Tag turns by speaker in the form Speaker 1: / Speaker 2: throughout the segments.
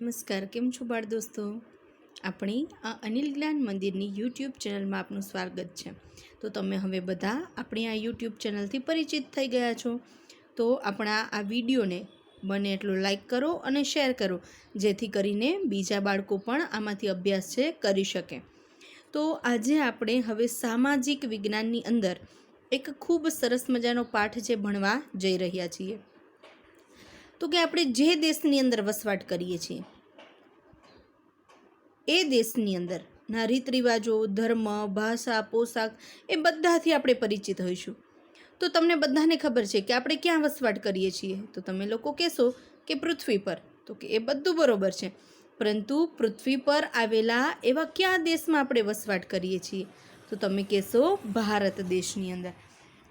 Speaker 1: નમસ્કાર, કેમ છો બાળ દોસ્તો? આપણી આ અનિલ જ્ઞાન મંદિરની યુટ્યુબ ચેનલમાં આપનું સ્વાગત છે. તો તમે હવે બધા આપણી આ યુટ્યુબ ચેનલથી પરિચિત થઈ ગયા છો. તો આપણા આ વિડીયોને બને એટલો લાઈક કરો અને શેર કરો, જેથી કરીને બીજા બાળકો પણ આમાંથી અભ્યાસ છે કરી શકે. તો આજે આપણે હવે સામાજિક વિજ્ઞાનની અંદર એક ખૂબ સરસ મજાનો પાઠ છે ભણવા જઈ રહ્યા છીએ. તો કે આપણે જે દેશની અંદર વસવાટ કરીએ છીએ એ દેશની અંદરના રીત રિવાજો, ધર્મ, ભાષા, પોશાક એ બધાથી આપણે પરિચિત હોઈશું. તો તમને બધાને ખબર છે કે આપણે ક્યાં વસવાટ કરીએ છીએ? તો તમે લોકો કહેશો કે પૃથ્વી પર. તો કે એ બધું બરોબર છે, પરંતુ પૃથ્વી પર આવેલા એવા કયા દેશમાં આપણે વસવાટ કરીએ છીએ? તો તમે કહેશો ભારત દેશની અંદર.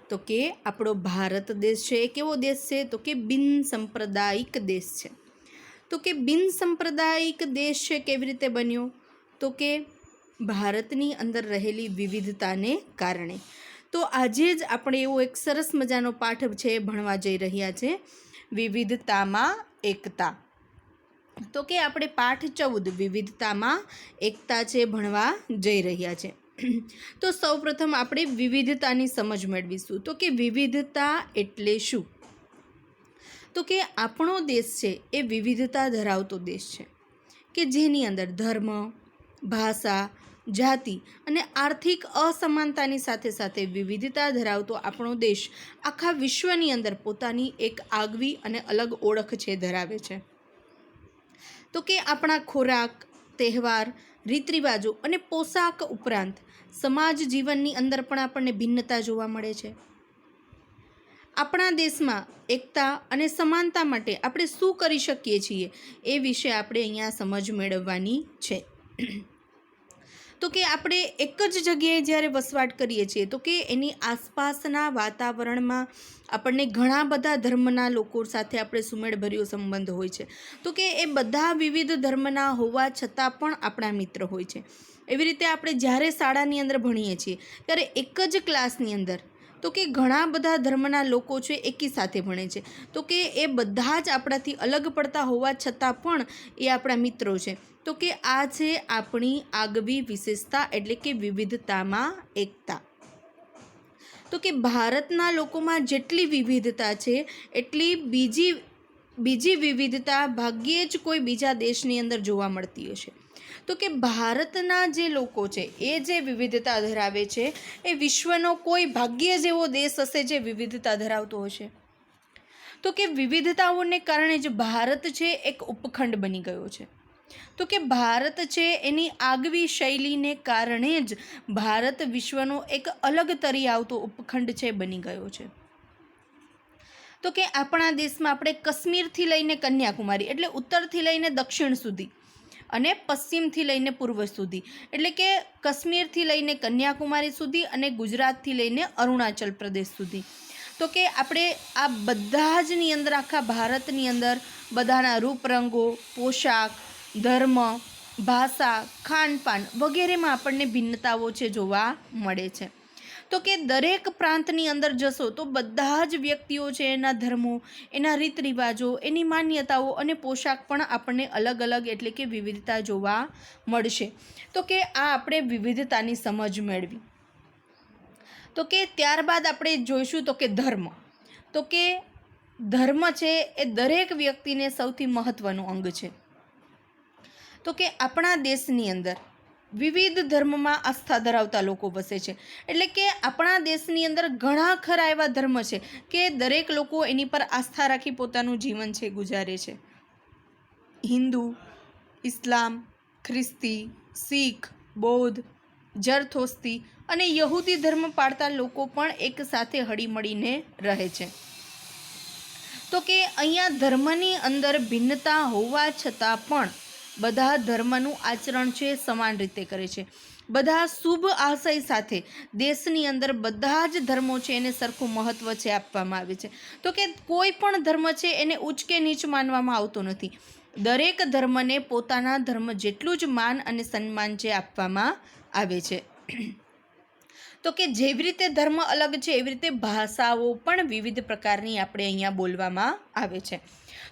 Speaker 1: તો કે આપણો ભારત દેશ છે એ કેવો દેશ છે? તો કે બિન સાંપ્રદાયિક દેશ છે. તો કે બિન સાંપ્રદાયિક દેશ છે કેવી રીતે બન્યો? તો કે ભારતની અંદર રહેલી વિવિધતાને કારણે. તો આજે જ આપણે એવો એક સરસ મજાનો પાઠ છે ભણવા જઈ રહ્યા છે, વિવિધતામાં એકતા. તો કે આપણે પાઠ 14 વિવિધતામાં એકતા છે ભણવા જઈ રહ્યા છે. તો સૌપ્રથમ આપણે વિવિધતાની સમજ મેળવીશું. તો કે વિવિધતા એટલે શું? તો કે આપણો દેશ છે એ વિવિધતા ધરાવતો દેશ છે, કે જેની અંદર ધર્મ, ભાષા, જાતિ અને આર્થિક અસમાનતાની સાથે સાથે વિવિધતા ધરાવતો આપણો દેશ આખા વિશ્વની અંદર પોતાની એક આગવી અને અલગ ઓળખ છે ધરાવે છે. તો કે આપણા ખોરાક, તહેવાર, રીત રિવાજો અને પોશાક ઉપરાંત સમાજ જીવનની અંદર પણ આપણને ભિન્નતા જોવા મળે છે. આપણા દેશમાં એકતા અને સમાનતા માટે આપણે શું કરી શકીએ છીએ એ વિશે આપણે અહીંયા સમજ મેળવવાની છે. તો કે આપણે એક જ જગ્યાએ જ્યારે વસવાટ કરીએ છીએ તો કે એની આસપાસના વાતાવરણમાં આપણને ઘણા બધા ધર્મના લોકો સાથે આપણે સુમેળભર્યો સંબંધ હોય છે. તો કે એ બધા વિવિધ ધર્મના હોવા છતાં પણ આપણા મિત્ર હોય છે. એવી રીતે આપણે જ્યારે શાળાની અંદર ભણીએ છીએ ત્યારે એક જ ક્લાસની અંદર તો કે ઘણા બધા ધર્મના લોકો છે એકી સાથે ભણે છે. તો કે એ બધા જ આપણાથી અલગ પડતા હોવા છતાં પણ એ આપણા મિત્રો છે. તો કે આ છે આપણી આગવી વિશેષતા, એટલે કે વિવિધતામાં એકતા. તો કે ભારતના લોકોમાં જેટલી વિવિધતા છે એટલી બીજી વિવિધતા ભાગ્યે જ કોઈ બીજા દેશની અંદર જોવા મળતી હશે. તો કે ભારતના જે લોકો છે એ જે વિવિધતા ધરાવે છે એ વિશ્વનો કોઈ ભાગ્ય જેવો દેશ હશે જે વિવિધતા ધરાવતો હશે. તો કે વિવિધતાઓને કારણે જ ભારત છે એક ઉપખંડ બની ગયો છે. તો કે ભારત છે એની આગવી શૈલીને કારણે જ ભારત વિશ્વનો એક અલગ તરી આવતો ઉપખંડ છે બની ગયો છે. તો કે આપણા દેશમાં આપણે કાશ્મીરથી લઈને કન્યાકુમારી એટલે ઉત્તરથી લઈને દક્ષિણ સુધી અને પશ્ચિમથી લઈને પૂર્વ સુધી, એટલે કે કાશ્મીરથી લઈને કન્યાકુમારી સુધી અને ગુજરાતથી લઈને અરુણાચલ પ્રદેશ સુધી. તો કે આપણે આ બધા જની અંદર આખા ભારતની અંદર બધાના રૂપ રંગો, પોશાક, ધર્મ, ભાષા, ખાનપાન વગેરેમાં આપણને ભિન્નતાઓ છે જોવા મળે છે. તો કે દરેક પ્રાંતની અંદર જશો તો બધા જ વ્યક્તિઓ છે એના ધર્મો, એના રીત રિવાજો, એની માન્યતાઓ અને પોશાક પણ આપણને અલગ અલગ એટલે કે વિવિધતા જોવા મળશે. તો કે આ આપણે વિવિધતાની સમજ મેળવી. તો કે ત્યારબાદ આપણે જોઈશું તો કે ધર્મ. તો કે ધર્મ છે એ દરેક વ્યક્તિને સૌથી મહત્ત્વનું અંગ છે. તો કે આપણા દેશની અંદર વિવિધ ધર્મમાં આસ્થા ધરાવતા લોકો વસે છે. એટલે કે આપણા દેશની અંદર ઘણા ખરા એવા ધર્મ છે કે દરેક લોકો એની પર આસ્થા રાખી પોતાનું જીવન છે ગુજારે છે. હિન્દુ, ઇસ્લામ, ખ્રિસ્તી, શીખ, બૌદ્ધ, જરથોસ્તી અને યહૂદી ધર્મ પાળતા લોકો પણ એક સાથે હળીમળીને રહે છે. તો કે અહીંયા ધર્મની અંદર ભિન્નતા હોવા છતાં પણ બધા ધર્મનું આચરણ છે સમાન રીતે કરે છે. બધા શુભ આશય સાથે દેશની અંદર બધા જ ધર્મો છે એને સરખું મહત્ત્વ છે આપવામાં આવે છે. તો કે કોઈ પણ ધર્મ છે એને ઉચ્ચ કે નીચ માનવામાં આવતો નથી. દરેક ધર્મને પોતાના ધર્મ જેટલું જ માન અને સન્માન છે આપવામાં આવે છે. તો કે જેવી રીતે ધર્મ અલગ છે એવી રીતે ભાષાઓ પણ વિવિધ પ્રકારની આપણે અહીંયા બોલવામાં આવે છે.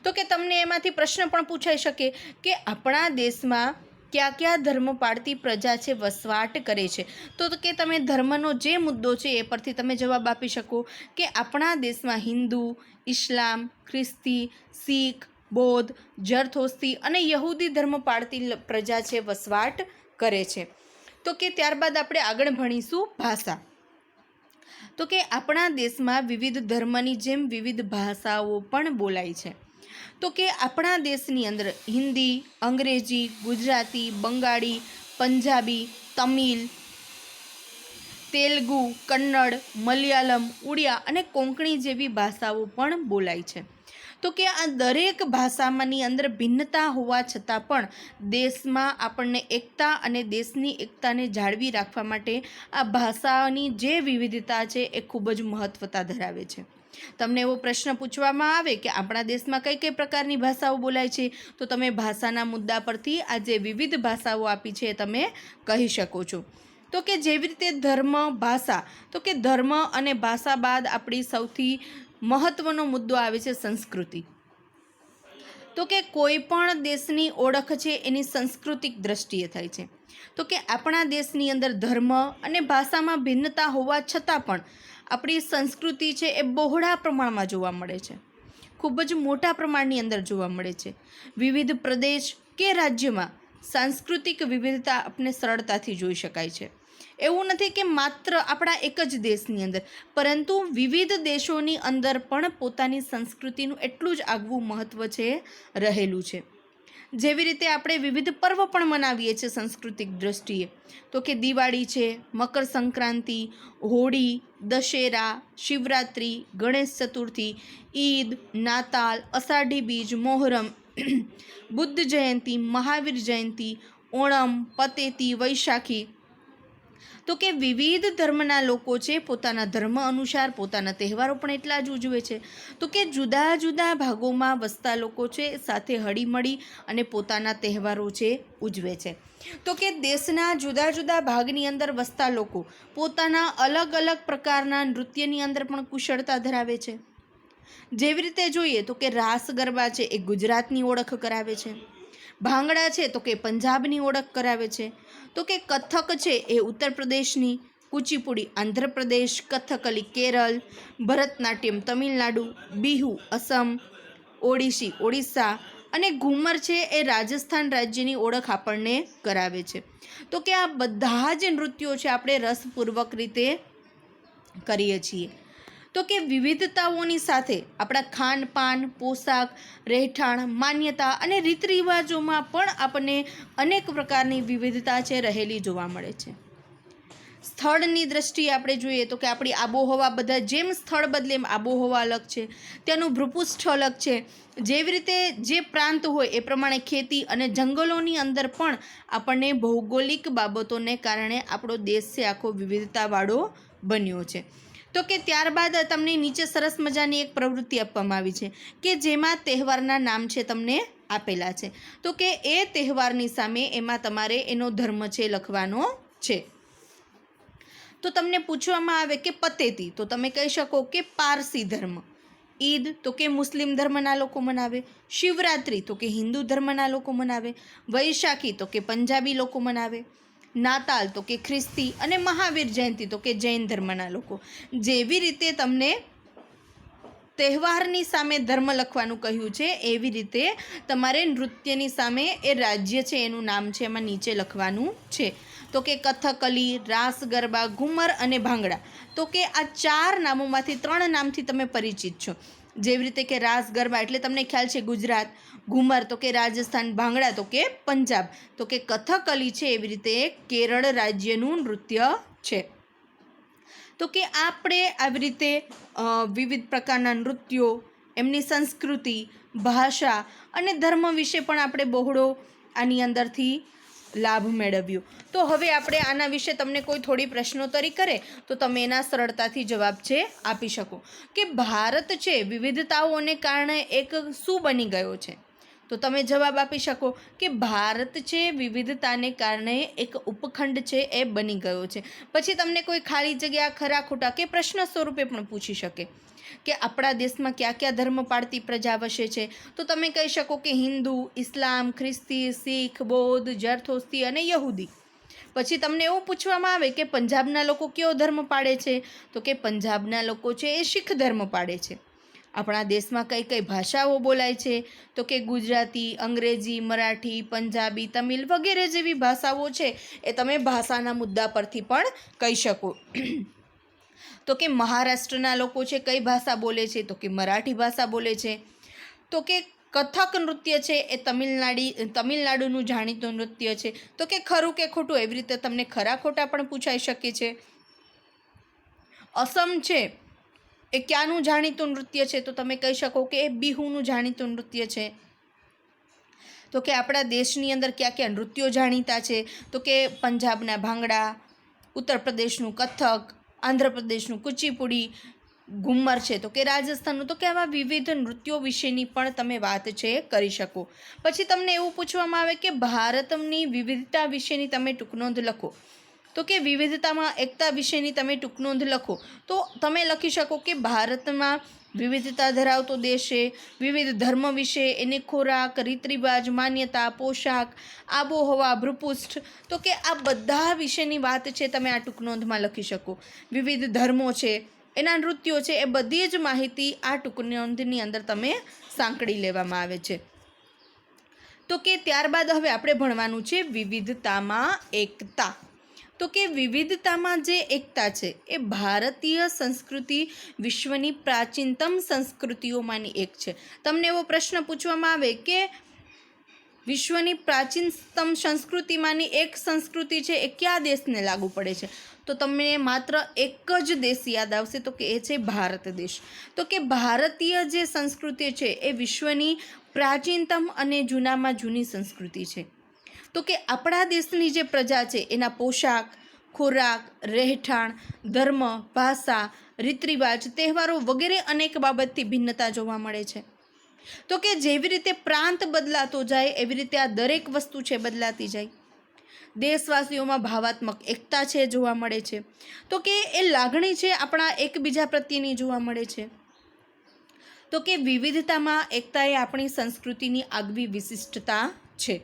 Speaker 1: તો કે તમને એમાંથી પ્રશ્ન પણ પૂછાઈ શકે કે આપણા દેશમાં કયા કયા ધર્મ પાળતી પ્રજા છે વસવાટ કરે છે. તો કે તમે ધર્મનો જે મુદ્દો છે એ પરથી તમે જવાબ આપી શકો કે આપણા દેશમાં હિન્દુ, ઇસ્લામ, ખ્રિસ્તી, શીખ, બૌદ્ધ, જરથોસ્તી અને યહૂદી ધર્મ પાળતી પ્રજા છે વસવાટ કરે છે. તો કે ત્યારબાદ આપણે આગળ ભણીશું ભાષા. તો કે આપણા દેશમાં વિવિધ ધર્મની જેમ વિવિધ ભાષાઓ પણ બોલાય છે. તો કે આપણા દેશની અંદર હિન્દી, અંગ્રેજી, ગુજરાતી, બંગાળી, પંજાબી, તમિલ, તેલુગુ, કન્નડ, મલયાલમ, ઉડિયા અને કોંકણી જેવી ભાષાઓ પણ બોલાય છે. તો કે આ દરેક ભાષામાંની અંદર ભિન્નતા હોવા છતાં પણ દેશમાં આપણને એકતા અને દેશની એકતાને જાળવી રાખવા માટે આ ભાષાની જે વિવિધતા છે એ ખૂબ જ મહત્વતા ધરાવે છે. તમને એવો પ્રશ્ન પૂછવામાં આવે કે આપણા દેશમાં કઈ કઈ પ્રકારની ભાષાઓ બોલાય છે, તો તમે ભાષાના મુદ્દા પરથી આ જે વિવિધ ભાષાઓ આપી છે એ તમે કહી શકો છો. તો કે જેવી રીતે ધર્મ, ભાષા, તો કે ધર્મ અને ભાષા બાદ આપણી સૌથી મહત્વનો મુદ્દો આવે છે સંસ્કૃતિ. તો કે કોઈ પણ દેશની ઓળખ છે એની સાંસ્કૃતિક દ્રષ્ટિએ થાય છે. તો કે આપણા દેશની અંદર ધર્મ અને ભાષામાં ભિન્નતા હોવા છતાં પણ આપણી સંસ્કૃતિ છે એ બહોળા પ્રમાણમાં જોવા મળે છે, ખૂબ જ મોટા પ્રમાણની અંદર જોવા મળે છે. વિવિધ પ્રદેશ કે રાજ્યમાં સાંસ્કૃતિક વિવિધતા આપણે સરળતાથી જોઈ શકાય છે. એવું નથી કે માત્ર આપણા એક જ દેશની અંદર, પરંતુ વિવિધ દેશોની અંદર પણ પોતાની સંસ્કૃતિનું એટલું જ આગવું મહત્ત્વ છે રહેલું છે. જેવી રીતે આપણે વિવિધ પર્વ પણ મનાવીએ છીએ સાંસ્કૃતિક દ્રષ્ટિએ. તો કે દિવાળી છે, મકર સંક્રાંતિ, હોળી, દશેરા, શિવરાત્રિ, ગણેશ ચતુર્થી, ઈદ, નાતાલ, અષાઢી બીજ, મોહરમ, બુદ્ધ જયંતિ, મહાવીર જયંતિ, ઓણમ, પતેતી, વૈશાખી. તો કે વિવિધ ધર્મના લોકો છે પોતાના ધર્મ અનુસાર પોતાના તહેવારો પણ એટલા જ ઉજવે છે. તો કે જુદા જુદા ભાગોમાં વસતા લોકો છે સાથે હળીમળી અને પોતાના તહેવારો છે ઉજવે છે. તો કે દેશના જુદા જુદા ભાગની અંદર વસતા લોકો પોતાના અલગ અલગ પ્રકારના નૃત્યની અંદર પણ કુશળતા ધરાવે છે. જેવી રીતે જોઈએ તો કે રાસ ગરબા છે એ ગુજરાતની ઓળખ કરાવે છે, ભાંગડા છે તો કે પંજાબની ઓળખ કરાવે છે, તો કે કથક છે એ ઉત્તર પ્રદેશની, કુચીપુડી આંધ્રપ્રદેશ, કથકલી કેરળ, ભરતનાટ્યમ તમિલનાડુ, બિહુ અસમ, ઓડિશી ઓડિશા અને ઘુમર છે એ રાજસ્થાન રાજ્યની ઓળખ આપણને કરાવે છે. તો કે આ બધા જ નૃત્યો છે આપણે રસપૂર્વક રીતે કરીએ છીએ. તો કે વિવિધતાઓની સાથે આપણા ખાનપાન, પોશાક, રહેઠાણ, માન્યતા અને રીત રિવાજોમાં પણ આપણને અનેક પ્રકારની વિવિધતા છે રહેલી જોવા મળે છે. સ્થળની દ્રષ્ટિએ આપણે જોઈએ તો કે આપણી આબોહવા બધા જેમ સ્થળ બદલે એમ આબોહવા અલગ છે, ત્યાંનું ભૂપૃષ્ઠ અલગ છે. જેવી રીતે જે પ્રાંત હોય એ પ્રમાણે ખેતી અને જંગલોની અંદર પણ આપણને ભૌગોલિક બાબતોને કારણે આપણો દેશ છે આખો વિવિધતાવાળો બન્યો છે. તો કે ત્યારબાદ તમને નીચે સરસ મજાની એક પ્રવૃત્તિ આપવામાં આવી છે કે જેમાં તહેવારના નામ છે તમને આપેલા છે. તો કે એ તહેવારની સામે એમાં તમારે એનો ધર્મ છે લખવાનો છે. તો તમને પૂછવામાં આવે કે પતેતી, તો તમે કહી શકો કે પારસી ધર્મ. ઈદ તો કે મુસ્લિમ ધર્મના લોકો મનાવે, શિવરાત્રિ તો કે હિન્દુ ધર્મના લોકો મનાવે, વૈશાખી તો કે પંજાબી લોકો મનાવે, નાતાલ તો કે ખ્રિસ્તી અને મહાવીર જયંતિ તો કે જૈન ધર્મના લોકો. જેવી રીતે તમને તહેવારની સામે ધર્મ લખવાનું કહ્યું છે એવી રીતે તમારે નૃત્યની સામે એ રાજ્ય છે એનું નામ છે એમાં નીચે લખવાનું છે. તો કે કથકલી, રાસ ગરબા, ઘુમર અને ભાંગડા. તો કે આ 4 નામોમાંથી 3 નામથી તમે પરિચિત છો. જેવી રીતે કે રાસ ગરબા એટલે તમને ખ્યાલ છે ગુજરાત, ઘુમર તો કે રાજસ્થાન, ભાંગડા તો કે પંજાબ, તો કે કથકલી છે એવી રીતે કેરળ રાજ્યનું નૃત્ય છે. તો કે આપણે આવી રીતે વિવિધ પ્રકારના નૃત્યો, એમની સંસ્કૃતિ, ભાષા અને ધર્મ વિશે પણ આપણે બહોળો આની અંદરથી લાભ મેળવ્યો. તો હવે આપણે આના વિશે તમને કોઈ થોડી પ્રશ્નોત્તરી કરે તો તમે એના સરળતાથી જવાબ છે આપી શકો કે ભારત છે વિવિધતાઓને કારણે એક શું બની ગયો છે. તો તમે જવાબ આપી શકો કે ભારત છે વિવિધતાને કારણે એક ઉપખંડ છે એ બની ગયો છે. પછી તમને કોઈ ખાલી જગ્યા, ખરા ખોટા કે પ્રશ્ન સ્વરૂપે પણ પૂછી શકે કે આપણા દેશમાં કયા કયા ધર્મ પાળતી પ્રજા વસે છે, તો તમે કહી શકો કે હિન્દુ, ઇસ્લામ, ખ્રિસ્તી, શીખ, બૌદ્ધ, જરથોસ્તી અને યહૂદી. પછી તમને એવું પૂછવામાં આવે કે પંજાબના લોકો કયો ધર્મ પાળે છે, તો કે પંજાબના લોકો છે એ શીખ ધર્મ પાળે છે. આપણા દેશમાં કઈ કઈ ભાષાઓ બોલાય છે, તો કે ગુજરાતી, અંગ્રેજી, મરાઠી, પંજાબી, તમિલ વગેરે જેવી ભાષાઓ છે એ તમે ભાષાના મુદ્દા પરથી પણ કહી શકો. તો કે મહારાષ્ટ્રના લોકો છે કઈ ભાષા બોલે છે, તો કે મરાઠી ભાષા બોલે છે. તો કે કથક નૃત્ય છે એ તમિલનાડુનું જાણીતું નૃત્ય છે, તો કે ખરું કે ખોટું એવી રીતે તમને ખરા ખોટા પણ પૂછાઈ શકે છે. અસમ છે એ ક્યાંનું જાણીતું નૃત્ય છે, તો તમે કહી શકો કે એ બિહુનું જાણીતું નૃત્ય છે. તો કે આપણા દેશની અંદર કયા કયા નૃત્યો જાણીતા છે, તો કે પંજાબના ભાંગડા, ઉત્તર પ્રદેશનું કથક, આંધ્રપ્રદેશનું કુચીપુડી, ઘુમ્મર છે, તો કે રાજસ્થાનનું. તો કે આવા વિવિધ નૃત્યો વિશેની પણ તમે વાત છે કરી શકો. પછી તમને એવું પૂછવામાં આવે કે ભારતની વિવિધતા વિશેની તમે ટૂંકનોંધ લખો, તો કે વિવિધતામાં એકતા વિશેની તમે ટૂંકનોંધ લખો. તો તમે લખી શકો કે ભારતમાં વિવિધતા ધરાવતો દેશ છે, વિવિધ ધર્મ વિશે, એની ખોરાક, રીત રિવાજ, માન્યતા, પોશાક, આબોહવા, ભૂપૃષ્ઠ, તો કે આ બધા વિશેની વાત છે તમે આ ટૂંકનોંધમાં લખી શકો. વિવિધ ધર્મો છે, એના નૃત્યો છે, એ બધી જ માહિતી આ ટૂંકનોંધની અંદર તમે સાંકળી લેવામાં આવે છે. તો કે ત્યારબાદ હવે આપણે ભણવાનું છે વિવિધતામાં એકતા. તો કે વિવિધતામાં જે એકતા છે એ ભારતીય સંસ્કૃતિ વિશ્વની પ્રાચીનતમ સંસ્કૃતિઓમાંની એક છે. તમને એવો પ્રશ્ન પૂછવામાં આવે કે વિશ્વની પ્રાચીનતમ સંસ્કૃતિમાંની એક સંસ્કૃતિ છે એ કયા દેશને લાગુ પડે છે, તો તમને માત્ર એક જ દેશ યાદ આવશે, તો કે એ છે ભારત દેશ. તો કે ભારતીય જે સંસ્કૃતિ છે એ વિશ્વની પ્રાચીનતમ અને જૂનામાં જૂની સંસ્કૃતિ છે. તો કે આપણા દેશની જે પ્રજા છે એના પોશાક, ખોરાક, રહેઠાણ, ધર્મ, ભાષા, રીત રિવાજ, તહેવારો વગેરે અનેક બાબતથી ભિન્નતા જોવા મળે છે. તો કે જેવી રીતે પ્રાંત બદલાતો જાય એવી રીતે આ દરેક વસ્તુ છે બદલાતી જાય. દેશવાસીઓમાં ભાવાત્મક એકતા છે જોવા મળે છે. તો કે એ લાગણી છે આપણા એકબીજા પ્રત્યેની જોવા મળે છે. તો કે વિવિધતામાં એકતા એ આપણી સંસ્કૃતિની આગવી વિશિષ્ટતા છે.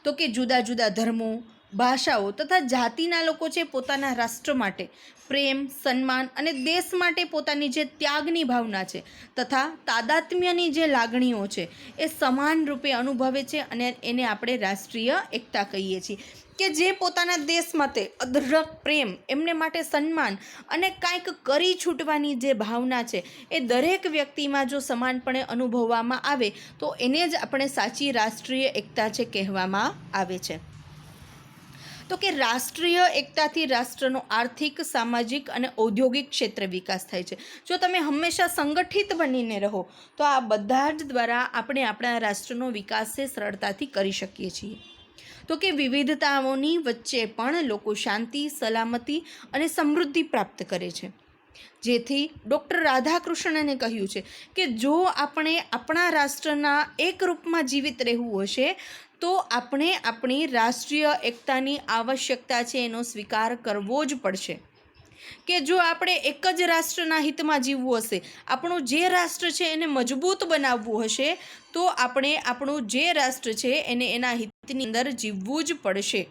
Speaker 1: તો કે જુદા જુદા ધર્મો, ભાષાઓ તથા જાતિના લોકો છે પોતાના રાષ્ટ્ર માટે પ્રેમ, સન્માન અને દેશ માટે પોતાની જે ત્યાગની ભાવના છે તથા તાદાત્મ્યની જે લાગણીઓ છે એ સમાન રૂપે અનુભવે છે અને એને આપણે રાષ્ટ્રીય એકતા કહીએ છીએ. કે જે પોતાના દેશ માટે અઢળક પ્રેમ, એમને માટે સન્માન અને કાંઈક કરી છૂટવાની જે ભાવના છે એ દરેક વ્યક્તિમાં જો સમાનપણે અનુભવવામાં આવે તો એને જ આપણે સાચી રાષ્ટ્રીય એકતા છે કહેવામાં આવે છે. તો કે રાષ્ટ્રીય એકતાથી રાષ્ટ્રનો આર્થિક, સામાજિક અને ઔદ્યોગિક ક્ષેત્રે વિકાસ થાય છે. જો તમે હંમેશા સંગઠિત બનીને રહો તો આ બધા જ દ્વારા આપણે આપણા રાષ્ટ્રનો વિકાસ છે સરળતાથી કરી શકીએ છીએ. તો કે વિવિધતાઓની વચ્ચે પણ લોકો શાંતિ, સલામતી અને સમૃદ્ધિ પ્રાપ્ત કરે છે. જેથી ડૉક્ટર રાધાકૃષ્ણને કહ્યું છે કે જો આપણે આપણા રાષ્ટ્રના એક રૂપમાં જીવિત રહેવું હશે તો આપણે આપણી રાષ્ટ્રીય એકતાની આવશ્યકતા છે એનો સ્વીકાર કરવો જ પડશે. કે જો આપણે એક જ રાષ્ટ્રના હિતમાં જીવવું હશે, આપણું જે રાષ્ટ્ર છે એને મજબૂત બનાવવું હશે, તો આપણે આપણું જે રાષ્ટ્ર છે એને એના હિતની અંદર જીવવું જ પડશે.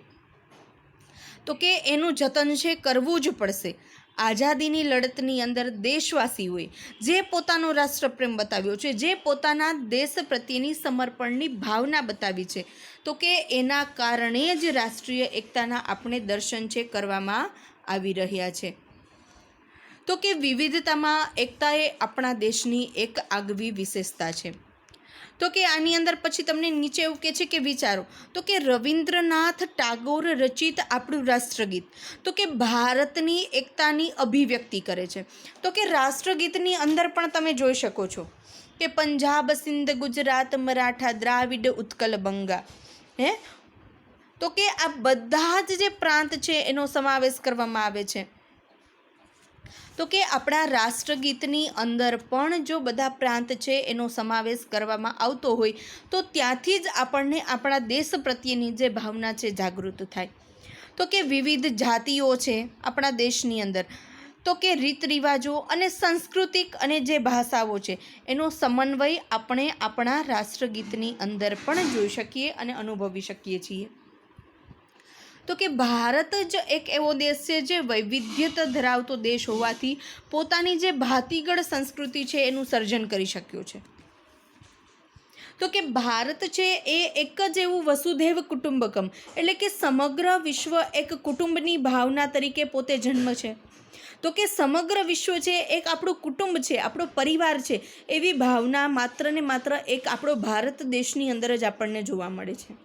Speaker 1: તો કે એનું જતન છે કરવું જ પડશે. આઝાદીની લડતની અંદર દેશવાસીઓએ જે પોતાનો રાષ્ટ્રપ્રેમ બતાવ્યો છે, જે પોતાના દેશ પ્રત્યેની સમર્પણની ભાવના બતાવી છે, તો કે એના કારણે જ રાષ્ટ્રીય એકતાના આપણે દર્શન છે કરવામાં આવી રહ્યા છે. તો કે વિવિધતામાં એકતા એ આપણા દેશની એક આગવી વિશેષતા છે. તો કે આની અંદર પછી તમને નીચે એવું કહે છે કે વિચારો. તો કે રવિન્દ્રનાથ ટાગોર રચિત આપણું રાષ્ટ્રગીત તો કે ભારતની એકતાની અભિવ્યક્તિ કરે છે. તો કે રાષ્ટ્રગીતની અંદર પણ તમે જોઈ શકો છો કે પંજાબ, સિંધ, ગુજરાત, મરાઠા, દ્રાવિડ, ઉત્કલ, બંગા, તો કે આ બધા જ જે પ્રાંત છે એનો સમાવેશ કરવામાં આવે છે. તો કે આપણા રાષ્ટ્રગીતની અંદર પણ જો બધા પ્રાંત છે એનો સમાવેશ કરવામાં આવતો હોય તો ત્યાંથી જ આપણને આપણા દેશ પ્રત્યેની જે ભાવના છે જાગૃત થાય. તો કે વિવિધ જાતિઓ છે આપણા દેશની અંદર, તો કે રીત રિવાજો અને સાંસ્કૃતિક અને જે ભાષાઓ છે એનો સમન્વય આપણે આપણા રાષ્ટ્રગીતની અંદર પણ જોઈ શકીએ અને અનુભવી શકીએ છીએ. તો કે ભારત જ એક એવો દેશ છે જે વૈવિધ્યતા ધરાવતો દેશ હોવાથી પોતાની જે ભાતીગળ સંસ્કૃતિ છે એનું સર્જન કરી શક્યો છે. તો કે ભારત છે એ એક જ એવું વસુધૈવ કુટુંબકમ એટલે કે સમગ્ર વિશ્વ એક કુટુંબની ભાવના તરીકે પોતે જન્મ છે. તો કે સમગ્ર વિશ્વ છે એક આપણું કુટુંબ છે, આપણો પરિવાર છે, એવી ભાવના માત્ર ને માત્ર એક આપણો ભારત દેશની અંદર જ આપણને જોવા મળે છે.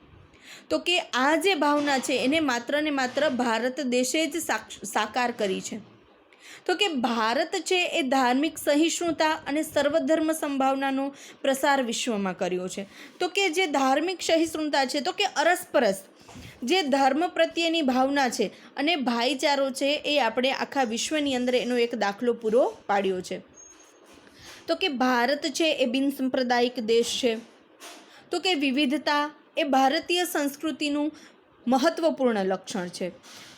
Speaker 1: તો કે આ જે ભાવના છે એને માત્ર ને માત્ર ભારત દેશે જ સાકાર કરી છે. તો કે ભારત છે એ ધાર્મિક સહિષ્ણુતા અને સર્વધર્મ સંભાવનાનો પ્રસાર વિશ્વમાં કર્યો છે. તો કે જે ધાર્મિક સહિષ્ણુતા છે તો કે અરસપરસ જે ધર્મ પ્રત્યેની ભાવના છે અને ભાઈચારો છે એ આપણે આખા વિશ્વની અંદર એનો એક દાખલો પૂરો પાડ્યો છે. તો કે ભારત છે એ બિનસાંપ્રદાયિક દેશ છે. તો કે વિવિધતા એ ભારતીય સંસ્કૃતિનું મહત્વપૂર્ણ લક્ષણ છે.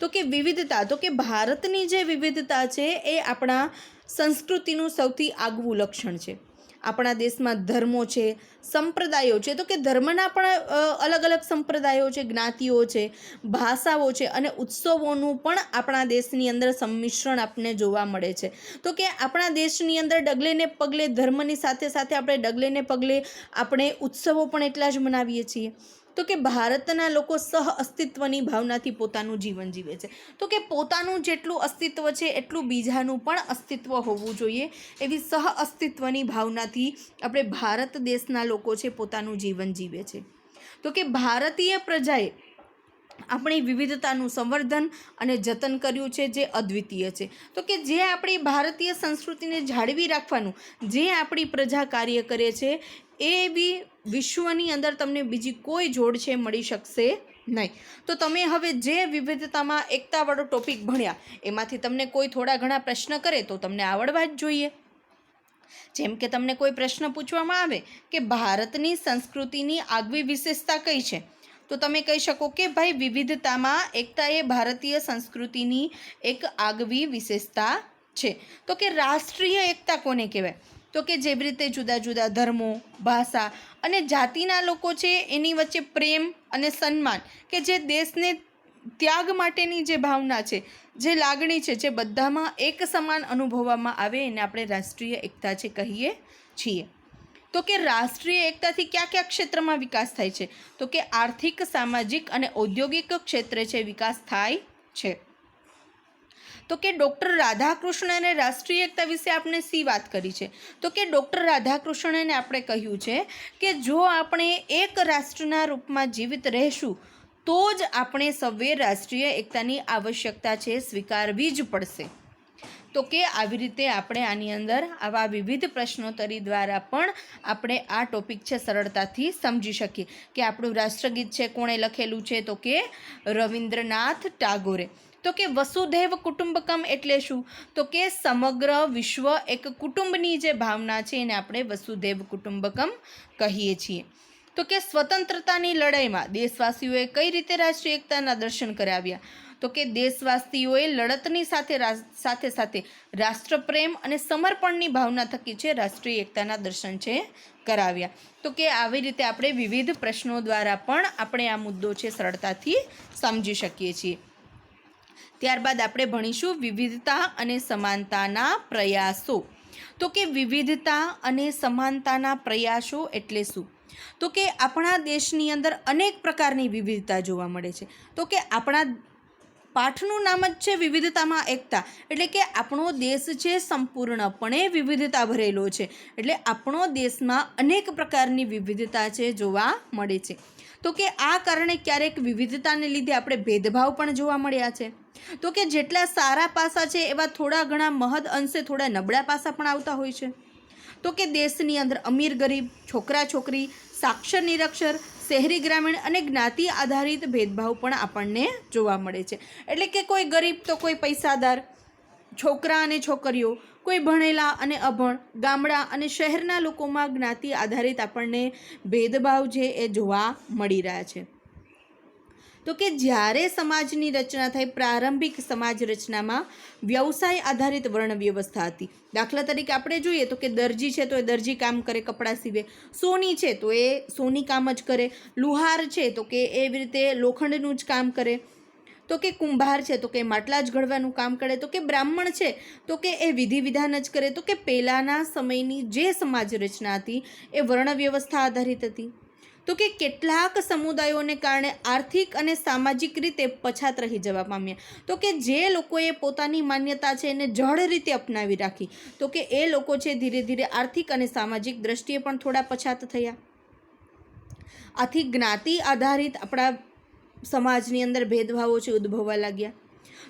Speaker 1: તો કે વિવિધતા, તો કે ભારતની જે વિવિધતા છે એ આપણા સંસ્કૃતિનું સૌથી આગવું લક્ષણ છે. આપણા દેશમાં ધર્મો છે, સંપ્રદાયો છે, તો કે ધર્મના પણ અલગ અલગ સંપ્રદાયો છે, જ્ઞાતિઓ છે, ભાષાઓ છે અને ઉત્સવોનું પણ આપણા દેશની અંદર સંમિશ્રણ આપણને જોવા મળે છે. તો કે આપણા દેશની અંદર ડગલે ને પગલે ધર્મની સાથે સાથે આપણે ડગલે ને પગલે આપણે ઉત્સવો પણ એટલા જ મનાવીએ છીએ. તો કે ભારતના લોકો સહ અસ્તિત્વની ભાવનાથી પોતાનું જીવન જીવે છે. તો કે પોતાનું જેટલું અસ્તિત્વ છે એટલું બીજાનું પણ અસ્તિત્વ હોવું જોઈએ એવી સહ અસ્તિત્વની ભાવનાથી આપણે ભારત દેશના લોકો છે પોતાનું જીવન જીવે છે. તો કે ભારતીય પ્રજાએ આપણી વિવિધતાનું સંવર્ધન અને જતન કર્યું છે જે અદ્વિતીય છે. તો કે જે આપણી ભારતીય સંસ્કૃતિને જાળવી રાખવાનું જે આપણી પ્રજા કાર્ય કરે છે એ બી વિશ્વની અંદર તમને બીજી કોઈ જોડ છે મળી શકશે નહીં. તો તમે હવે જે વિવિધતામાં એકતાવાળો ટોપિક ભણ્યા એમાંથી તમને કોઈ થોડા ઘણા પ્રશ્ન કરે તો તમને આવડવા જ જોઈએ. જેમ કે તમને કોઈ પ્રશ્ન પૂછવામાં આવે કે ભારતની સંસ્કૃતિની આગવી વિશેષતા કઈ છે, તો તમે કહી શકો કે ભાઈ વિવિધતામાં એકતા એ ભારતીય સંસ્કૃતિની એક આગવી વિશેષતા છે. તો કે રાષ્ટ્રીય એકતા કોને કહેવાય? તો કે જેવી રીતે જુદા જુદા ધર્મો, ભાષા અને જાતિના લોકો છે એની વચ્ચે પ્રેમ અને સન્માન કે જે દેશને ત્યાગ માટેની જે ભાવના છે, જે લાગણી છે, જે બધામાં એક સમાન અનુભવવામાં આવે એને આપણે રાષ્ટ્રીય એકતા છે કહીએ છીએ. તો કે રાષ્ટ્રીય એકતાથી કયા કયા ક્ષેત્રમાં વિકાસ થાય છે? તો કે આર્થિક, સામાજિક અને ઔદ્યોગિક ક્ષેત્રે છે વિકાસ થાય છે. તો કે ડૉક્ટર રાધાકૃષ્ણને રાષ્ટ્રીય એકતા વિશે આપણે શી વાત કરી છે? તો કે ડૉક્ટર રાધાકૃષ્ણને આપણે કહ્યું છે કે જો આપણે એક રાષ્ટ્રના રૂપમાં જીવિત રહેશું તો જ આપણે સૌએ રાષ્ટ્રીય એકતાની આવશ્યકતા છે સ્વીકારવી જ પડશે. તો કે આવી રીતે આપણે આની અંદર આવા વિવિધ પ્રશ્નોત્તરી દ્વારા પણ આપણે આ ટોપિક છે સરળતાથી સમજી શકીએ કે આપણું રાષ્ટ્રગીત છે કોણે લખેલું છે? તો કે રવિન્દ્રનાથ ટાગોરે. તો કે વસુધૈવ કુટુંબકમ એટલે શું? તો કે સમગ્ર વિશ્વ એક કુટુંબની જે ભાવના છે એને આપણે વસુધૈવ કુટુંબકમ કહીએ છીએ. તો કે સ્વતંત્રતાની લડાઈમાં દેશવાસીઓએ કઈ રીતે રાષ્ટ્રીય એકતાના દર્શન કરાવ્યા? તો કે દેશવાસીઓએ લડતની સાથે સાથે રાષ્ટ્રપ્રેમ અને સમર્પણની ભાવના થકી છે રાષ્ટ્રીય એકતાના દર્શન છે કરાવ્યા. તો કે આવી રીતે આપણે વિવિધ પ્રશ્નો દ્વારા પણ આપણે આ મુદ્દો છે સરળતાથી સમજી શકીએ છીએ. ત્યારબાદ આપણે ભણીશું વિવિધતા અને સમાનતાના પ્રયાસો. તો કે વિવિધતા અને સમાનતાના પ્રયાસો એટલે શું? તો કે આપણા દેશની અંદર અનેક પ્રકારની વિવિધતા જોવા મળે છે. તો કે આપણા પાઠનું નામ જ છે વિવિધતામાં એકતા, એટલે કે આપણો દેશ છે સંપૂર્ણપણે વિવિધતા ભરેલો છે. એટલે આપણો દેશમાં અનેક પ્રકારની વિવિધતા છે જોવા મળે છે. તો કે આ કારણે ક્યારેક વિવિધતાને લીધે આપણે ભેદભાવ પણ જોવા મળ્યા છે. તો કે જેટલા સારા પાસા છે એવા થોડા ઘણા મહદ અંશે થોડા નબળા પાસા પણ આવતા હોય છે. તો કે દેશની અંદર અમીર ગરીબ, છોકરા છોકરી, સાક્ષર નિરક્ષર, શહેરી ગ્રામીણ અને જ્ઞાતિ આધારિત ભેદભાવ પણ આપણને જોવા મળે છે. એટલે કે કોઈ ગરીબ તો કોઈ પૈસાદાર, છોકરા અને છોકરીઓ, કોઈ ભણેલા અને અભણ, ગામડા અને શહેરના લોકોમાં જ્ઞાતિ આધારિત આપણને ભેદભાવ છે એ જોવા મળી રહ્યા છે. તો કે જ્યારે સમાજની રચના થઈ, પ્રારંભિક સમાજ રચનામાં વ્યવસાય આધારિત વર્ણ વ્યવસ્થા હતી. દાખલા તરીકે આપણે જોઈએ તો કે દરજી છે તો એ દરજી કામ કરે, કપડાં સીવે. સોની છે તો એ સોની કામ જ કરે. લુહાર છે તો કે એવી રીતે લોખંડનું જ કામ કરે. તો કે કુંભાર છે તો કે માટલા જ ઘડવાનું કામ કરે. તો કે બ્રાહ્મણ છે તો કે એ વિધિ વિધાન જ કરે. તો કે પહેલાંના સમયની જે સમાજ રચના હતી એ વર્ણ વ્યવસ્થા આધારિત હતી. તો કે કેટલાક સમુદાયોને કારણે આર્થિક અને સામાજિક રીતે પછાત રહી જવા પામ્યા. તો કે જે લોકોએ પોતાની માન્યતા છે એને જડ રીતે અપનાવી રાખી, તો કે એ લોકો છે ધીરે ધીરે આર્થિક અને સામાજિક દ્રષ્ટિએ પણ થોડા પછાત થયા. આથી જ્ઞાતિ આધારિત આપણા સમાજની અંદર ભેદભાવો છે ઉદ્ભવવા લાગ્યા.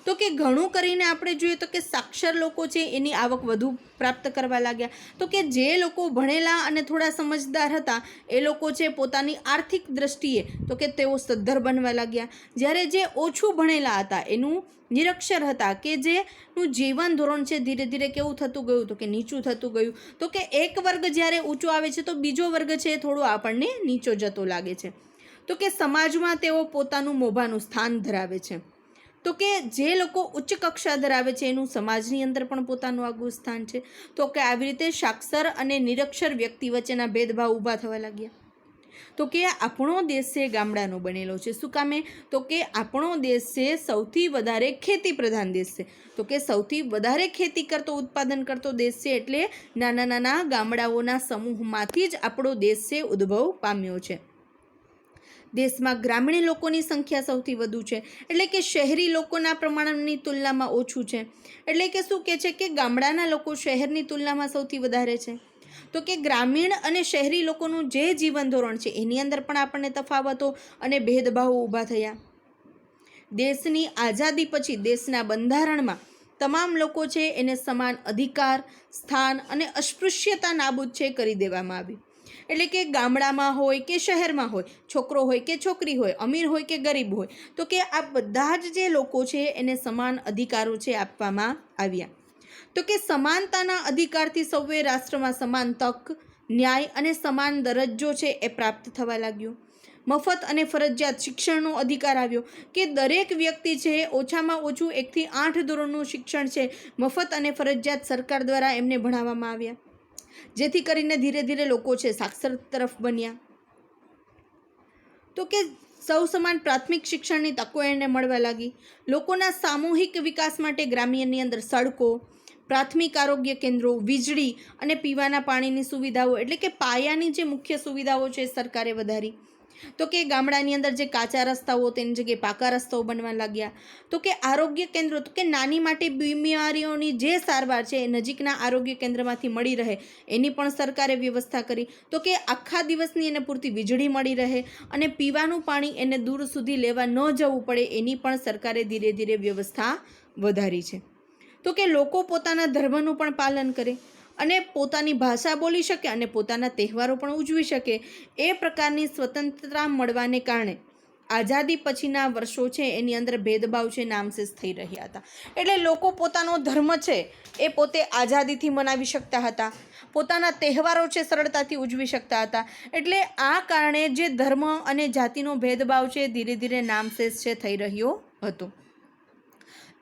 Speaker 1: તો કે ઘણું કરીને આપણે જોઈએ તો કે સાક્ષર લોકો છે એની આવક વધુ પ્રાપ્ત કરવા લાગ્યા. તો કે જે લોકો ભણેલા અને થોડા સમજદાર હતા એ લોકો છે પોતાની આર્થિક દ્રષ્ટિએ તો કે તેઓ સદ્ધર બનવા લાગ્યા. જ્યારે જે ઓછું ભણેલા હતા, એનું નિરક્ષર હતા, કે જેનું જીવન ધોરણ છે ધીરે ધીરે કેવું થતું ગયું તો કે નીચું થતું ગયું. તો કે એક વર્ગ જ્યારે ઊંચો આવે છે તો બીજો વર્ગ છે થોડો આપણને નીચો જતો લાગે છે. તો કે સમાજમાં તેઓ પોતાનું મોભાનું સ્થાન ધરાવે છે. તો કે જે લોકો ઉચ્ચ કક્ષા ધરાવે છે એનું સમાજની અંદર પણ પોતાનું આગવું સ્થાન છે. તો કે આવી રીતે સાક્ષર અને નિરક્ષર વ્યક્તિ વચ્ચેના ભેદભાવ ઊભા થવા લાગ્યા. તો કે આપણો દેશ છે ગામડાનો બનેલો છે. શું કામે? તો કે આપણો દેશ છે સૌથી વધારે ખેતી પ્રધાન દેશ છે. તો કે સૌથી વધારે ખેતી કરતો, ઉત્પાદન કરતો દેશ છે. એટલે નાના નાના ગામડાઓના સમૂહમાંથી જ આપણો દેશ છે ઉદ્ભવ પામ્યો છે. દેશમાં ગ્રામીણ લોકોની સંખ્યા સૌથી વધુ છે, એટલે કે શહેરી લોકોના પ્રમાણની તુલનામાં ઓછું છે. એટલે કે શું કહે છે કે ગામડાના લોકો શહેરની તુલનામાં સૌથી વધારે છે. તો કે ગ્રામીણ અને શહેરી લોકોનું જે જીવન ધોરણ છે એની અંદર પણ આપણને તફાવતો અને ભેદભાવો ઊભા થયા. દેશની આઝાદી પછી દેશના બંધારણમાં તમામ લોકો છે એને સમાન અધિકાર, સ્થાન અને અસ્પૃશ્યતા નાબૂદ છે કરી દેવામાં આવી. એટલે કે ગામડામાં હોય કે શહેરમાં હોય, છોકરો હોય કે છોકરી હોય, અમીર હોય કે ગરીબ હોય, તો કે આ બધા જ જે લોકો છે એને સમાન અધિકારો છે આપવામાં આવ્યા. તો કે સમાનતાના અધિકારથી સૌએ રાષ્ટ્રમાં સમાન તક, ન્યાય અને સમાન દરજ્જો છે એ પ્રાપ્ત થવા લાગ્યો. મફત અને ફરજિયાત શિક્ષણનો અધિકાર આવ્યો, કે દરેક વ્યક્તિ છે ઓછામાં ઓછું 1 થી 8 ધોરણનું શિક્ષણ છે મફત અને ફરજિયાત સરકાર દ્વારા એમને ભણાવવામાં આવ્યા. જેથી કરીને ધીરે ધીરે લોકો છે સાક્ષર તરફ બન્યા. તો કે સૌ સમાન પ્રાથમિક શિક્ષણની તકો એને મળવા લાગી. લોકોના સામૂહિક વિકાસ માટે ગ્રામ્યની અંદર સડકો, પ્રાથમિક આરોગ્ય કેન્દ્રો, વીજળી અને પીવાના પાણીની સુવિધાઓ, એટલે કે પાયાની જે મુખ્ય સુવિધાઓ છે સરકારે વધારી. તો કે ગામડાની અંદર જે કાચા રસ્તાઓ તેની જગ્યાએ પાકા રસ્તાઓ બનવા લાગ્યા. તો કે આરોગ્ય કેન્દ્રો, તો કે નાની મોટી બીમારીઓની જે સારવાર છે એ નજીકના આરોગ્ય કેન્દ્રમાંથી મળી રહે એની પણ સરકારે વ્યવસ્થા કરી. તો કે આખા દિવસની એને પૂરતી વીજળી મળી રહે અને પીવાનું પાણી એને દૂર સુધી લેવા ન જવું પડે એની પણ સરકારે ધીરે ધીરે વ્યવસ્થા વધારી છે. તો કે લોકો પોતાના ધર્મનું પણ પાલન કરે અને પોતાની ભાષા બોલી શકે અને પોતાના તહેવારો પણ ઉજવી શકે એ પ્રકારની સ્વતંત્રતા મળવાને કારણે આઝાદી પછીના વર્ષો છે એની અંદર ભેદભાવ છે નામશેષ થઈ રહ્યા હતા. એટલે લોકો પોતાનો ધર્મ છે એ પોતે આઝાદીથી મનાવી શકતા હતા, પોતાના તહેવારો છે સરળતાથી ઉજવી શકતા હતા. એટલે આ કારણે જે ધર્મ અને જાતિનો ભેદભાવ છે ધીરે ધીરે નામશેષ છે થઈ રહ્યો હતો.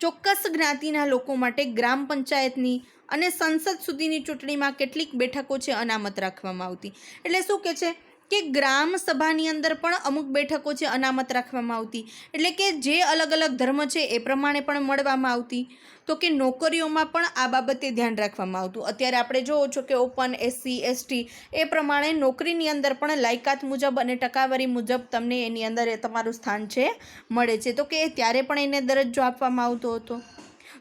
Speaker 1: ચોક્કસ જ્ઞાતિના લોકો માટે ગ્રામ પંચાયતની અને સંસદ સુધીની ચૂંટણીમાં કેટલીક બેઠકો છે અનામત રાખવામાં આવતી. એટલે શું કહે છે કે ગ્રામ સભાની અંદર પણ અમુક બેઠકો છે અનામત રાખવામાં આવતી. એટલે કે જે અલગ અલગ ધર્મ છે એ પ્રમાણે પણ મળવામાં આવતી. તો કે નોકરીઓમાં પણ આ બાબતે ધ્યાન રાખવામાં આવતું. અત્યારે આપણે જોવો છો કે ઓપન, SC, ST એ પ્રમાણે નોકરીની અંદર પણ લાયકાત મુજબ અને ટકાવારી મુજબ તમને એની અંદર એ તમારું સ્થાન છે મળે છે. તો કે ત્યારે પણ એને દરજ્જો આપવામાં આવતો હતો.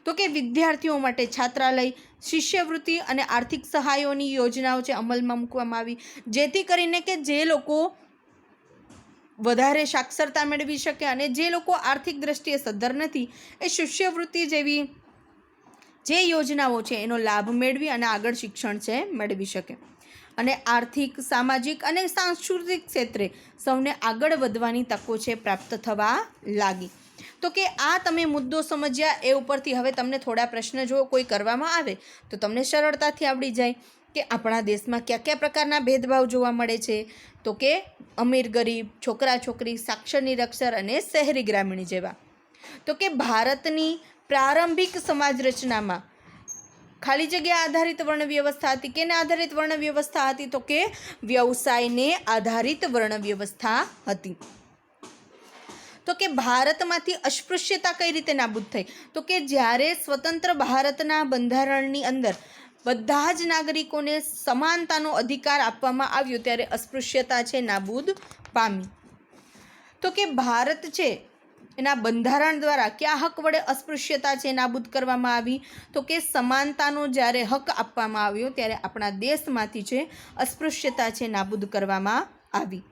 Speaker 1: તો કે વિદ્યાર્થીઓ માટે છાત્રાલય, શિષ્યવૃત્તિ અને આર્થિક સહાયોની યોજનાઓ છે અમલમાં મૂકવામાં આવી, જેથી કરીને કે જે લોકો વધારે સાક્ષરતા મેળવી શકે અને જે લોકો આર્થિક દ્રષ્ટિએ સદ્ધર નથી એ શિષ્યવૃત્તિ જેવી જે યોજનાઓ છે એનો લાભ મેળવી અને આગળ શિક્ષણ છે મેળવી શકે અને આર્થિક, સામાજિક અને સાંસ્કૃતિક ક્ષેત્રે સૌને આગળ વધવાની તકો છે પ્રાપ્ત થવા લાગી. તો કે આ તમે મુદ્દો સમજ્યા એ ઉપરથી હવે તમને થોડા પ્રશ્ન જો કોઈ કરવામાં આવે તો તમને સરળતાથી આવડી જાય. કે આપણા દેશમાં કયા કયા પ્રકારના ભેદભાવ જોવા મળે છે. તો કે અમીર ગરીબ, છોકરા છોકરી, સાક્ષર નિરક્ષર અને શહેરી ગ્રામીણ જેવા. તો કે ભારતની પ્રારંભિક સમાજ રચનામાં ખાલી જગ્યા આધારિત વર્ણ વ્યવસ્થા હતી. કેને આધારિત વર્ણ વ્યવસ્થા હતી? તો કે વ્યવસાયને આધારિત વર્ણ વ્યવસ્થા હતી. તો કે ભારતમાંથી અસ્પૃશ્યતા કઈ રીતે નાબૂદ થઈ? તો કે જ્યારે સ્વતંત્ર ભારતના બંધારણની અંદર બધા જ નાગરિકોને સમાનતાનો અધિકાર આપવામાં આવ્યો ત્યારે અસ્પૃશ્યતા છે નાબૂદ પામી. તો કે ભારત છે એના બંધારણ દ્વારા કયા હક વડે અસ્પૃશ્યતા છે નાબૂદ કરવામાં આવી? તો કે સમાનતાનો જ્યારે હક આપવામાં આવ્યો ત્યારે આપણા દેશમાંથી છે અસ્પૃશ્યતા છે નાબૂદ કરવામાં આવી.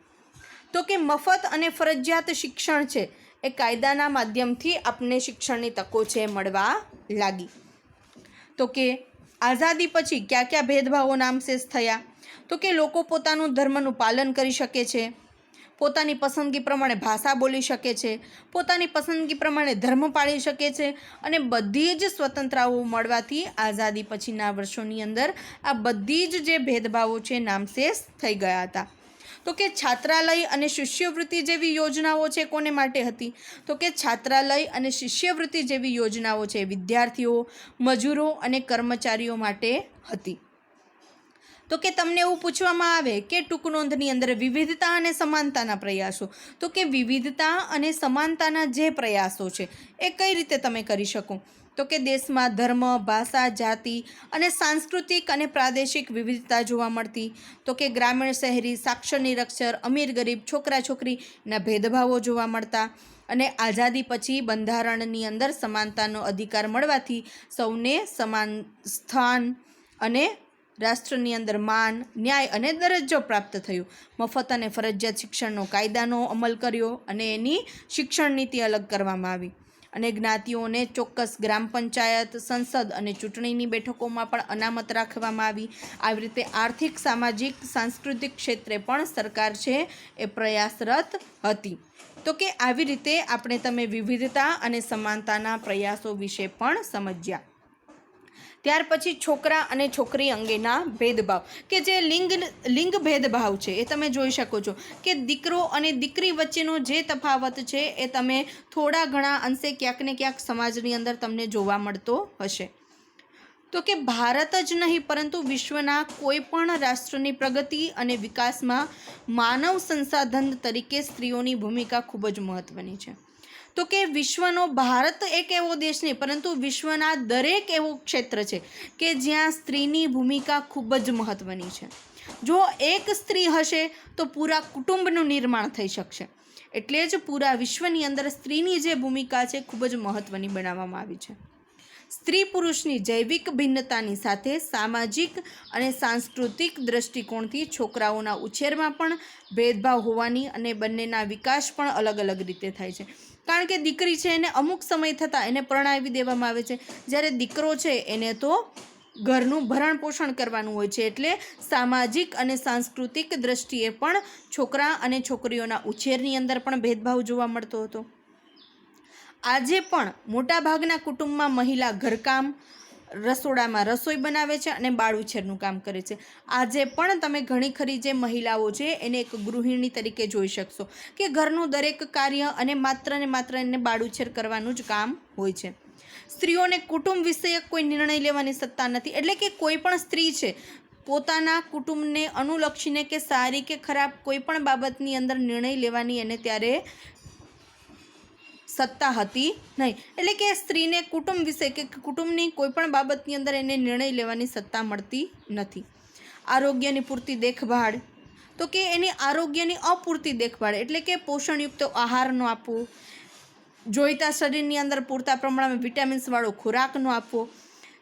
Speaker 1: તો કે મફત અને ફરજિયાત શિક્ષણ છે એ કાયદાના માધ્યમથી આપણને શિક્ષણની તકો છે મળવા લાગી. તો કે આઝાદી પછી કયા કયા ભેદભાવો નામશેષ થયા? તો કે લોકો પોતાનું ધર્મનું પાલન કરી શકે છે, પોતાની પસંદગી પ્રમાણે ભાષા બોલી શકે છે, પોતાની પસંદગી પ્રમાણે ધર્મ પાળી શકે છે અને બધી જ સ્વતંત્રતાઓ મળવાથી આઝાદી પછીના વર્ષોની અંદર આ બધી જ જે ભેદભાવો છે નામશેષ થઈ ગયા હતા. તો કે છાત્રાલય અને શિષ્યવૃત્તિ જેવી યોજનાઓ છે કોને માટે હતી? તો કે છાત્રાલય અને શિષ્યવૃત્તિ જેવી યોજનાઓ છે વિદ્યાર્થીઓ, મજૂરો અને કર્મચારીઓ માટે હતી. તો કે તમને એવું પૂછવામાં આવે કે ટૂંક નોંધની અંદર વિવિધતા અને સમાનતાના પ્રયાસો. તો કે વિવિધતા અને સમાનતાના જે પ્રયાસો છે એ કઈ રીતે તમે કરી શકો? તો કે દેશમાં ધર્મ, ભાષા, જાતિ અને સાંસ્કૃતિક અને પ્રાદેશિક વિવિધતા જોવા મળતી. તો કે ગ્રામીણ, શહેરી, સાક્ષર નિરક્ષર, અમીર ગરીબ, છોકરા છોકરીના ભેદભાવો જોવા મળતા. અને આઝાદી પછી બંધારણની અંદર સમાનતાનો અધિકાર મળવાથી સૌને સમાન સ્થાન અને રાષ્ટ્રની અંદર માન, ન્યાય અને દરજ્જો પ્રાપ્ત થયો. મફત અને ફરજિયાત શિક્ષણનો કાયદાનો અમલ કર્યો અને એની શિક્ષણ નીતિ અલગ કરવામાં આવી. અને જ્ઞાતિઓને ચોક્કસ ગ્રામ પંચાયત, સંસદ અને ચૂંટણીની બેઠકોમાં પણ અનામત રાખવામાં આવી. આવી રીતે આર્થિક, સામાજિક, સાંસ્કૃતિક ક્ષેત્રે પણ સરકાર છે એ પ્રયાસરત હતી. તો કે આવી રીતે આપણે તમે વિવિધતા અને સમાનતાના પ્રયાસો વિશે પણ સમજ્યા. ત્યાર પછી છોકરા અને છોકરી અંગેના ભેદભાવ કે જે લિંગ ભેદભાવ છે એ તમે જોઈ શકો છો કે દીકરો અને દીકરી વચ્ચેનો જે તફાવત છે એ તમે થોડા ઘણા અંશે ક્યાંક ને ક્યાંક સમાજની અંદર તમને જોવા મળતો હશે. તો કે ભારત જ નહીં પરંતુ વિશ્વના કોઈ પણ રાષ્ટ્રની પ્રગતિ અને વિકાસમાં માનવ સંસાધન તરીકે સ્ત્રીઓની ભૂમિકા ખૂબ જ મહત્ત્વની છે. તો કે વિશ્વનો ભારત એક એવો દેશ નહીં પરંતુ વિશ્વના દરેક એવું ક્ષેત્ર છે કે જ્યાં સ્ત્રીની ભૂમિકા ખૂબ જ મહત્ત્વની છે. જો એક સ્ત્રી હશે તો પૂરા કુટુંબનું નિર્માણ થઈ શકશે. એટલે જ પૂરા વિશ્વની અંદર સ્ત્રીની જે ભૂમિકા છે ખૂબ જ મહત્ત્વની બનાવવામાં આવી છે. સ્ત્રી પુરુષની જૈવિક ભિન્નતાની સાથે સામાજિક અને સાંસ્કૃતિક દૃષ્ટિકોણથી છોકરાઓના ઉછેરમાં પણ ભેદભાવ હોવાની અને બંનેના વિકાસ પણ અલગ અલગ રીતે થાય છે. કારણ કે દીકરી છે એને અમુક સમય થતાં એને પરણાવી દેવામાં આવે છે, જ્યારે દીકરો છે એને તો ઘરનું ભરણ પોષણ કરવાનું હોય છે. એટલે સામાજિક અને સાંસ્કૃતિક દૃષ્ટિએ પણ છોકરા અને છોકરીઓના ઉછેરની અંદર પણ ભેદભાવ જોવા મળતો હતો. આજે પણ મોટાભાગના કુટુંબમાં મહિલા ઘરકામ, રસોડામાં રસોઈ બનાવે છે અને બાળ ઉછેરનું કામ કરે છે. આજે પણ તમે ઘણી ખરી જે મહિલાઓ છે એને એક ગૃહિણી તરીકે જોઈ શકશો કે ઘરનું દરેક કાર્ય અને માત્ર ને માત્ર એને બાળ ઉછેર કરવાનું જ કામ હોય છે. સ્ત્રીઓને કુટુંબ વિષયક કોઈ નિર્ણય લેવાની સત્તા નથી. એટલે કે કોઈ પણ સ્ત્રી છે પોતાના કુટુંબને અનુલક્ષીને કે સારી કે ખરાબ કોઈ પણ બાબતની અંદર નિર્ણય લેવાની એને ત્યારે સત્તા હતી નહીં. એટલે કે સ્ત્રીને કુટુંબ વિશે કે કુટુંબની કોઈ પણ બાબતની અંદર એને નિર્ણય લેવાની સત્તા મળતી નથી. આરોગ્યની પૂરતી દેખભાળ, તો કે એની આરોગ્યની અપૂરતી દેખભાળ એટલે કે પોષણયુક્ત આહાર ન આપવો, જોઈતા શરીરની અંદર પૂરતા પ્રમાણમાં વિટામિન્સવાળો ખોરાક ન આપવો,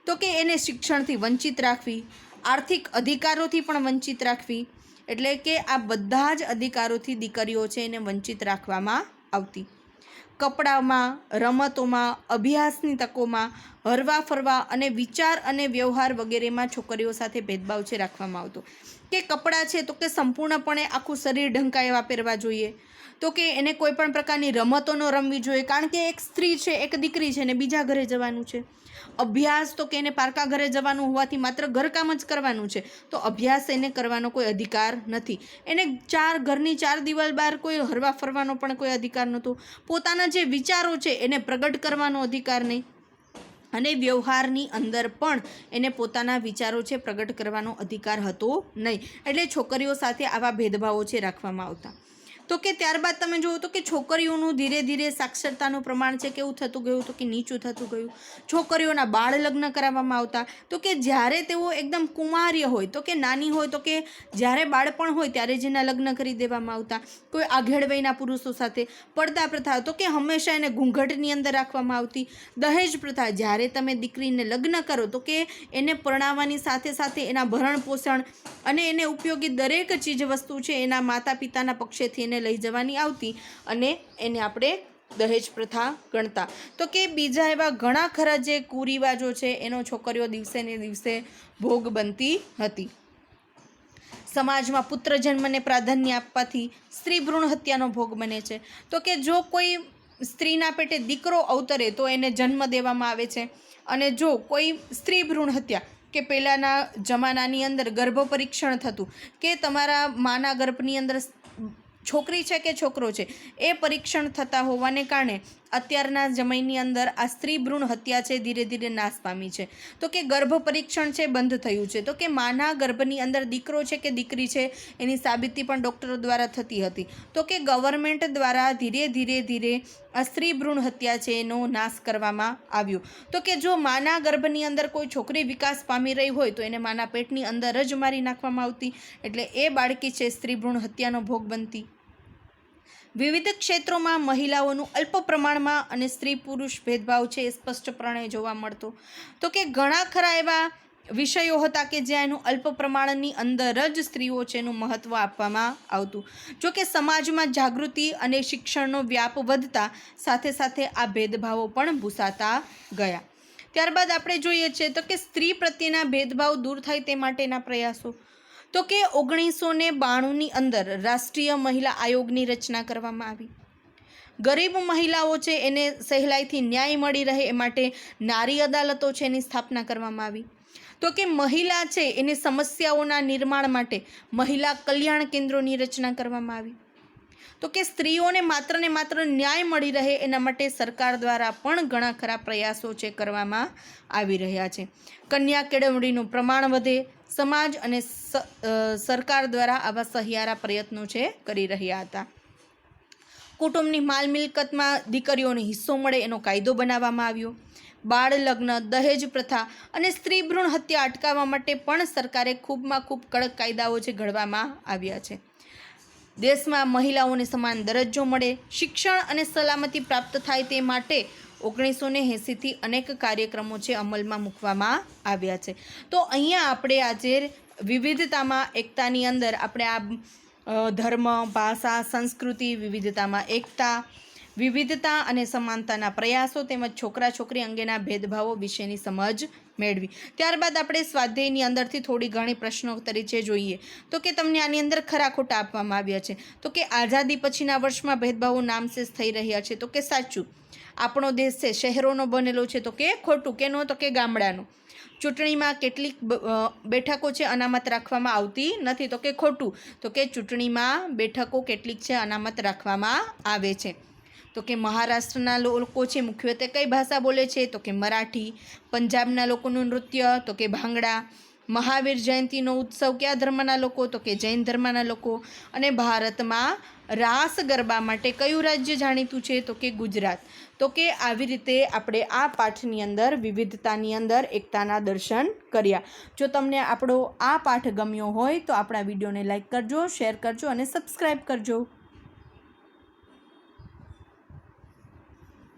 Speaker 1: તો કે એને શિક્ષણથી વંચિત રાખવી, આર્થિક અધિકારોથી પણ વંચિત રાખવી. એટલે કે આ બધા જ અધિકારોથી દીકરીઓ છે એને વંચિત રાખવામાં આવતી. કપડામાં, રમતોમાં, અભ્યાસની તકોમાં, હરવા ફરવા અને વિચાર અને વ્યવહાર વગેરેમાં છોકરીઓ સાથે ભેદભાવ છે રાખવામાં આવતો. કે કપડાં છે તો કે સંપૂર્ણપણે આખું શરીર ઢંકાય એવા પહેરવા જોઈએ. તો કે એને કોઈ પણ પ્રકારની રમતો ન રમવી જોઈએ, કારણ કે એક સ્ત્રી છે, એક દીકરી છે ને બીજા ઘરે જવાનું છે. અભ્યાસ તો કે એને પારકા ઘરે જવાનું હોવાથી માત્ર ઘરકામ જ કરવાનું છે, તો અભ્યાસ એને કરવાનો કોઈ અધિકાર નથી. એને ઘરની ચાર દિવાલ બહાર કોઈ હરવા ફરવાનો પણ કોઈ અધિકાર નહોતો. પોતાના જે વિચારો છે એને પ્રગટ કરવાનો અધિકાર નહીં, અને વ્યવહારની અંદર પણ એને પોતાના વિચારો છે પ્રગટ કરવાનો અધિકાર હતો નહીં. એટલે છોકરીઓ સાથે આવા ભેદભાવો છે રાખવામાં આવતા. તો કે ત્યારબાદ તમે જુઓ તો કે છોકરીઓનું ધીરે ધીરે સાક્ષરતાનું પ્રમાણ છે કેવું થતું ગયું, તો કે નીચું થતું ગયું. છોકરીઓના બાળ લગ્ન કરાવવામાં આવતા. તો કે જ્યારે તેઓ એકદમ કુમાર્ય હોય, તો કે નાની હોય, તો કે જ્યારે બાળપણ હોય ત્યારે જ એના લગ્ન કરી દેવામાં આવતા. કોઈ આઘેડ વયના પુરુષો સાથે. પડદા પ્રથા, તો કે હંમેશા એને ઘૂંઘટની અંદર રાખવામાં આવતી. દહેજ પ્રથા, જ્યારે તમે દીકરીને લગ્ન કરો તો કે એને પરણાવવાની સાથે સાથે એના ભરણ પોષણ અને એને ઉપયોગી દરેક ચીજ વસ્તુ છે એના માતા પિતાના પક્ષેથી એને લઈ જવાની આવતી, અને એને આપણે દહેજ પ્રથા ગણતા. તો કે બીજા એવા ઘણા ખરા જે કુરિવાજો છે એનો છોકરીઓ દિવસે ને દિવસે ભોગ બનતી હતી. સમાજમાં પુત્ર જન્મને પ્રાધાન્ય આપવાથી સ્ત્રી ભ્રૂણ હત્યાનો ભોગ બને છે. તો કે જો કોઈ સ્ત્રીના પેટે દીકરો અવતરે તો એને જન્મ દેવામાં આવે છે, અને જો કોઈ સ્ત્રી ભ્રૂણ હત્યા કે પહેલાંના જમાનાની અંદર ગર્ભ પરીક્ષણ થતું કે તમારા માના ગર્ભની અંદર છોકરી છે કે છોકરો છે એ પરીક્ષણ થતા હોવાને કારણે અત્યારના સમયની અંદર આ સ્ત્રી ભ્રૂણ હત્યા છે ધીરે ધીરે નાશ પામી છે. તો કે ગર્ભ પરીક્ષણ છે બંધ થયું છે. તો કે માના ગર્ભની અંદર દીકરો છે કે દીકરી છે એની સાબિતી પણ ડૉક્ટરો દ્વારા થતી હતી. તો કે ગવર્મેન્ટ દ્વારા ધીરે ધીરે આ સ્ત્રી ભ્રૂણ હત્યા છે એનો નાશ કરવામાં આવ્યો. તો કે જો માના ગર્ભની અંદર કોઈ છોકરી વિકાસ પામી રહી હોય તો એને માના પેટની અંદર જ મારી નાખવામાં આવતી, એટલે એ બાળકી છે સ્ત્રી ભ્રૂણ હત્યાનો ભોગ બનતી. વિવિધ ક્ષેત્રોમાં મહિલાઓનું અલ્પ પ્રમાણમાં અને સ્ત્રી પુરુષ ભેદભાવ છે એ સ્પષ્ટપણે જોવા મળતો. તો કે ઘણા ખરા એવા વિષયો હતા કે જ્યાં એનું અલ્પ પ્રમાણની અંદર જ સ્ત્રીઓ છે એનું મહત્ત્વ આપવામાં આવતું. જો કે સમાજમાં જાગૃતિ અને શિક્ષણનો વ્યાપ વધતા સાથે સાથે આ ભેદભાવો પણ ભૂસાતા ગયા. ત્યારબાદ આપણે જોઈએ છીએ તો કે સ્ત્રી પ્રત્યેના ભેદભાવ દૂર થાય તે માટેના પ્રયાસો. તો કે 1992ની અંદર રાષ્ટ્રીય મહિલા આયોગની રચના કરવામાં આવી. ગરીબ મહિલાઓ છે એને સહેલાઈથી ન્યાય મળી રહે એ માટે નારી અદાલતો છે એની સ્થાપના કરવામાં આવી. તો કે મહિલા છે એની સમસ્યાઓના નિર્માણ માટે મહિલા કલ્યાણ કેન્દ્રોની રચના કરવામાં આવી. તો કે સ્ત્રીઓને માત્ર ને માત્ર ન્યાય મળી રહે એના માટે સરકાર દ્વારા પણ ઘણા ખરા પ્રયાસો છે કરવામાં આવી રહ્યા છે. કન્યા કેળવણીનું પ્રમાણ વધે, સમાજ અને સરકાર દ્વારા આવા સહિયારા પ્રયત્નો છે કરી રહ્યા હતા. કુટુંબની માલ મિલકતમાં દીકરીઓને હિસ્સો મળે એનો કાયદો બનાવવામાં આવ્યો. બાળ લગ્ન, દહેજ પ્રથા અને સ્ત્રી ભ્રૂણ હત્યા અટકાવવા માટે પણ સરકારે ખૂબમાં ખૂબ કડક કાયદાઓ છે ઘડવામાં આવ્યા છે. દેશમાં મહિલાઓને સમાન દરજ્જો મળે, શિક્ષણ અને સલામતી પ્રાપ્ત થાય તે માટે 1980થી અનેક કાર્યક્રમો છે અમલમાં મૂકવામાં આવ્યા છે. તો અહીંયા આપણે આજે વિવિધતામાં એકતાની અંદર આપણે આ ધર્મ, ભાષા, સંસ્કૃતિ, વિવિધતામાં એકતા, વિવિધતા અને સમાનતાના પ્રયાસો તેમજ છોકરા છોકરી અંગેના ભેદભાવો વિશેની સમજ મેળવી. ત્યારબાદ આપણે સ્વાધ્યાયની અંદરથી થોડી ઘણી પ્રશ્નોત્તરી છે જોઈએ. તો કે તમને આની અંદર ખરા ખોટા આપવામાં આવ્યા છે. તો કે આઝાદી પછીના વર્ષમાં ભેદભાવો નામશેષ થઈ રહ્યા છે. તો કે સાચું. આપણો દેશ છે શહેરોનો બનેલો છે. તો કે ખોટું. કેનો? તો કે ગામડાનો. ચૂંટણીમાં કેટલીક બેઠકો છે અનામત રાખવામાં આવતી નથી. તો કે ખોટું. તો કે ચૂંટણીમાં બેઠકો કેટલીક છે અનામત રાખવામાં આવે છે. તો કે મહારાષ્ટ્રના લોકો છે મુખ્યત્વે કઈ ભાષા બોલે છે? તો કે મરાઠી. પંજાબના લોકોનું નૃત્ય તો કે ભાંગડા. મહાવીર જયંતિનો ઉત્સવ કયા ધર્મના લોકો? તો કે જૈન ધર્મના લોકો. અને ભારતમાં રાસ ગરબા માટે કયું રાજ્ય જાણીતું છે? તો કે ગુજરાત. તો કે આવી રીતે આપણે આ પાઠની અંદર વિવિધતાની અંદર એકતાના દર્શન કર્યા. જો તમને આપણો આ પાઠ ગમ્યો હોય તો આપણા વિડીયોને લાઈક કરજો, શેર કરજો અને સબસ્ક્રાઈબ કરજો.